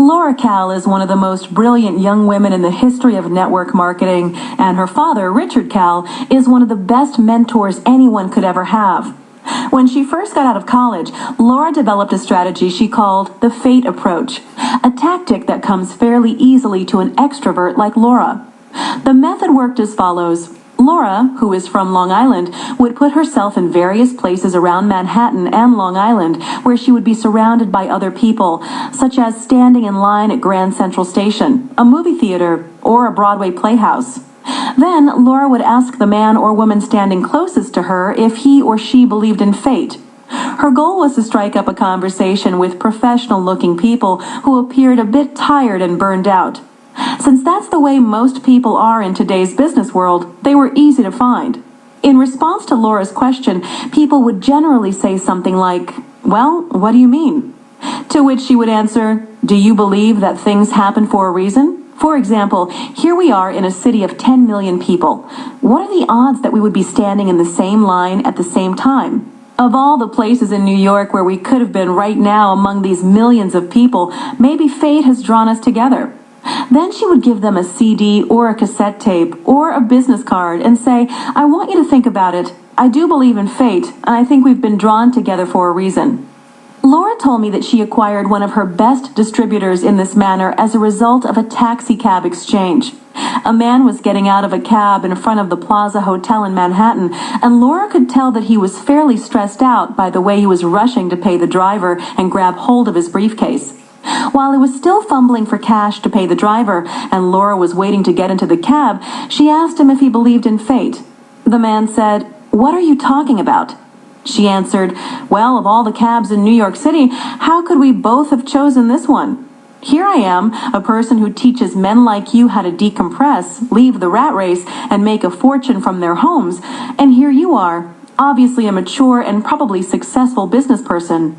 Laura Cal is one of the most brilliant young women in the history of network marketing, and her father, Richard Cal, is one of the best mentors anyone could ever have. When she first got out of college, Laura developed a strategy she called the fate approach, a tactic that comes fairly easily to an extrovert like Laura. The method worked as follows. Laura, who is from Long Island, would put herself in various places around Manhattan and Long Island where she would be surrounded by other people, such as standing in line at Grand Central Station, a movie theater, or a Broadway playhouse. Then Laura would ask the man or woman standing closest to her if he or she believed in fate. Her goal was to strike up a conversation with professional-looking people who appeared a bit tired and burned out. Since that's the way most people are in today's business world, they were easy to find. In response to Laura's question, people would generally say something like, "Well, what do you mean?" To which she would answer, "Do you believe that things happen for a reason? For example, here we are in a city of 10 million people. What are the odds that we would be standing in the same line at the same time? Of all the places in New York where we could have been right now among these millions of people, maybe fate has drawn us together." Then she would give them a CD or a cassette tape or a business card and say, "I want you to think about it. I do believe in fate, and I think we've been drawn together for a reason." Laura told me that she acquired one of her best distributors in this manner as a result of a taxi cab exchange. A man was getting out of a cab in front of the Plaza Hotel in Manhattan, and Laura could tell that he was fairly stressed out by the way he was rushing to pay the driver and grab hold of his briefcase. While he was still fumbling for cash to pay the driver, and Laura was waiting to get into the cab, she asked him if he believed in fate. The man said, "What are you talking about?" She answered, "Well, of all the cabs in New York City, how could we both have chosen this one? Here I am, a person who teaches men like you how to decompress, leave the rat race, and make a fortune from their homes, and here you are, obviously a mature and probably successful business person.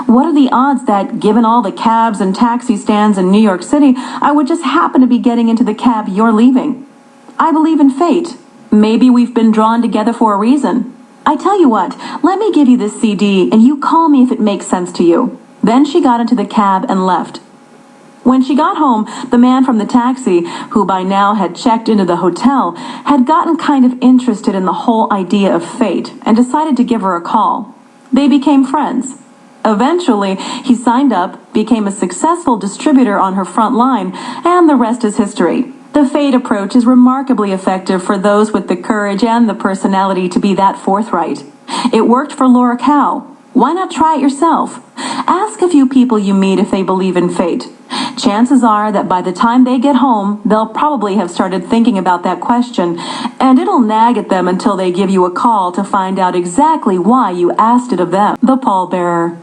What are the odds that, given all the cabs and taxi stands in New York City, I would just happen to be getting into the cab you're leaving? I believe in fate. Maybe we've been drawn together for a reason. I tell you what, let me give you this CD and you call me if it makes sense to you." Then she got into the cab and left. When she got home, the man from the taxi, who by now had checked into the hotel, had gotten kind of interested in the whole idea of fate and decided to give her a call. They became friends. Eventually, he signed up, became a successful distributor on her front line, and the rest is history. The fate approach is remarkably effective for those with the courage and the personality to be that forthright. It worked for Laura Cal. Why not try it yourself? Ask a few people you meet if they believe in fate. Chances are that by the time they get home, they'll probably have started thinking about that question, and it'll nag at them until they give you a call to find out exactly why you asked it of them. The pallbearer.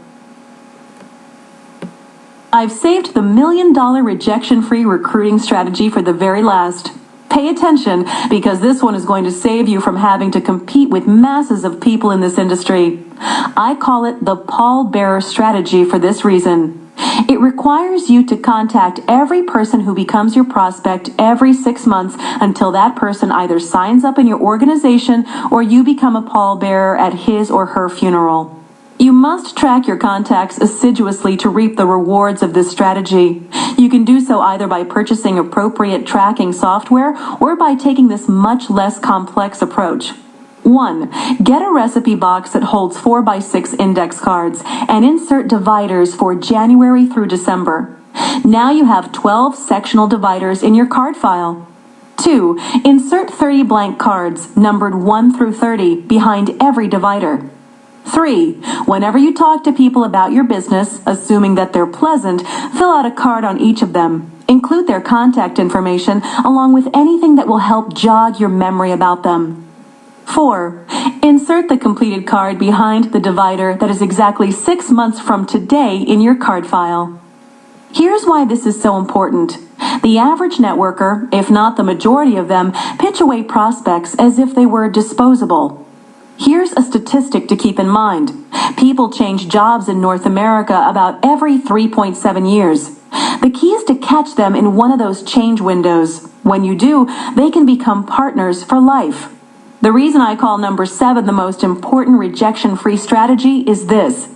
I've saved the $1 million rejection-free recruiting strategy for the very last. Pay attention, because this one is going to save you from having to compete with masses of people in this industry. I call it the pallbearer strategy for this reason. It requires you to contact every person who becomes your prospect every 6 months until that person either signs up in your organization or you become a pallbearer at his or her funeral. You must track your contacts assiduously to reap the rewards of this strategy. You can do so either by purchasing appropriate tracking software or by taking this much less complex approach. 1. Get a recipe box that holds 4x6 index cards and insert dividers for January through December. Now you have 12 sectional dividers in your card file. 2. Insert 30 blank cards, numbered 1 through 30, behind every divider. 3. Whenever you talk to people about your business, assuming that they're pleasant, fill out a card on each of them. Include their contact information along with anything that will help jog your memory about them. 4. Insert the completed card behind the divider that is exactly 6 months from today in your card file. Here's why this is so important. The average networker, if not the majority of them, pitch away prospects as if they were disposable. Here's a statistic to keep in mind. People change jobs in North America about every 3.7 years. The key is to catch them in one of those change windows. When you do, they can become partners for life. The reason I call number 7 the most important rejection-free strategy is this.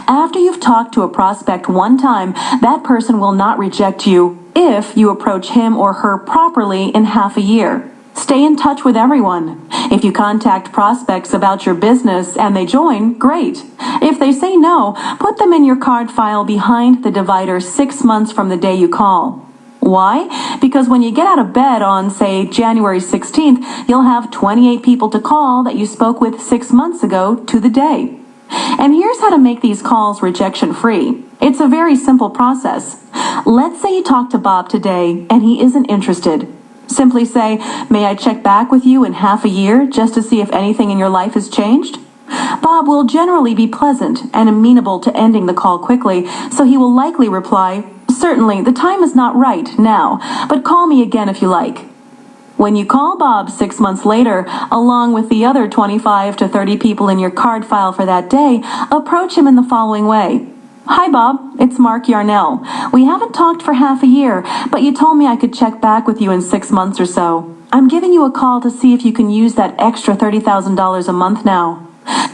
After you've talked to a prospect one time, that person will not reject you if you approach him or her properly in half a year. Stay in touch with everyone. If you contact prospects about your business and they join, great. If they say no, put them in your card file behind the divider 6 months from the day you call. Why? Because when you get out of bed on, say, January 16th, you'll have 28 people to call that you spoke with 6 months ago to the day. And here's how to make these calls rejection-free. It's a very simple process. Let's say you talk to Bob today and he isn't interested. Simply say, "May I check back with you in half a year just to see if anything in your life has changed?" Bob will generally be pleasant and amenable to ending the call quickly, so he will likely reply, "Certainly, the time is not right now, but call me again if you like." When you call Bob 6 months later, along with the other 25 to 30 people in your card file for that day, approach him in the following way. "Hi Bob, it's Mark Yarnell. We haven't talked for half a year, but you told me I could check back with you in 6 months or so. I'm giving you a call to see if you can use that extra $30,000 a month now.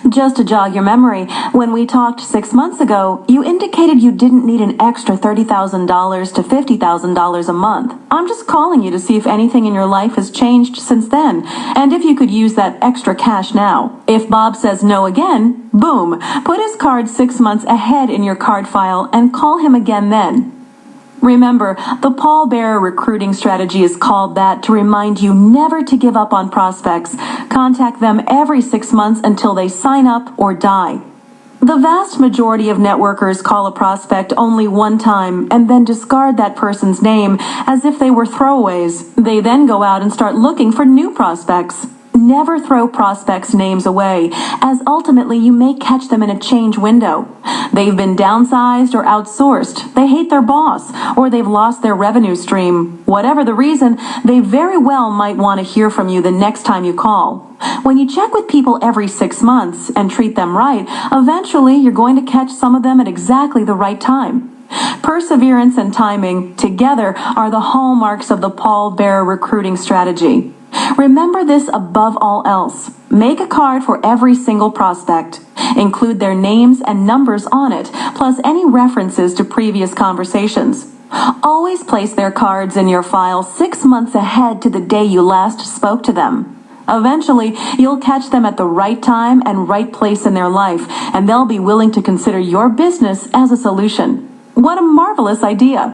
Just to jog your memory, when we talked 6 months ago, you indicated you didn't need an extra $30,000 to $50,000 a month. I'm just calling you to see if anything in your life has changed since then, and if you could use that extra cash now." If Bob says no again, boom, put his card 6 months ahead in your card file and call him again then. Remember, the pallbearer recruiting strategy is called that to remind you never to give up on prospects. Contact them every 6 months until they sign up or die. The vast majority of networkers call a prospect only one time and then discard that person's name as if they were throwaways. They then go out and start looking for new prospects. Never throw prospects' names away, as ultimately you may catch them in a change window. They've been downsized or outsourced, they hate their boss, or they've lost their revenue stream. Whatever the reason, they very well might want to hear from you the next time you call. When you check with people every 6 months and treat them right, eventually you're going to catch some of them at exactly the right time. Perseverance and timing together are the hallmarks of the pallbearer recruiting strategy. Remember this above all else. Make a card for every single prospect. Include their names and numbers on it, plus any references to previous conversations. Always place their cards in your file 6 months ahead to the day you last spoke to them. Eventually, you'll catch them at the right time and right place in their life, and they'll be willing to consider your business as a solution. What a marvelous idea!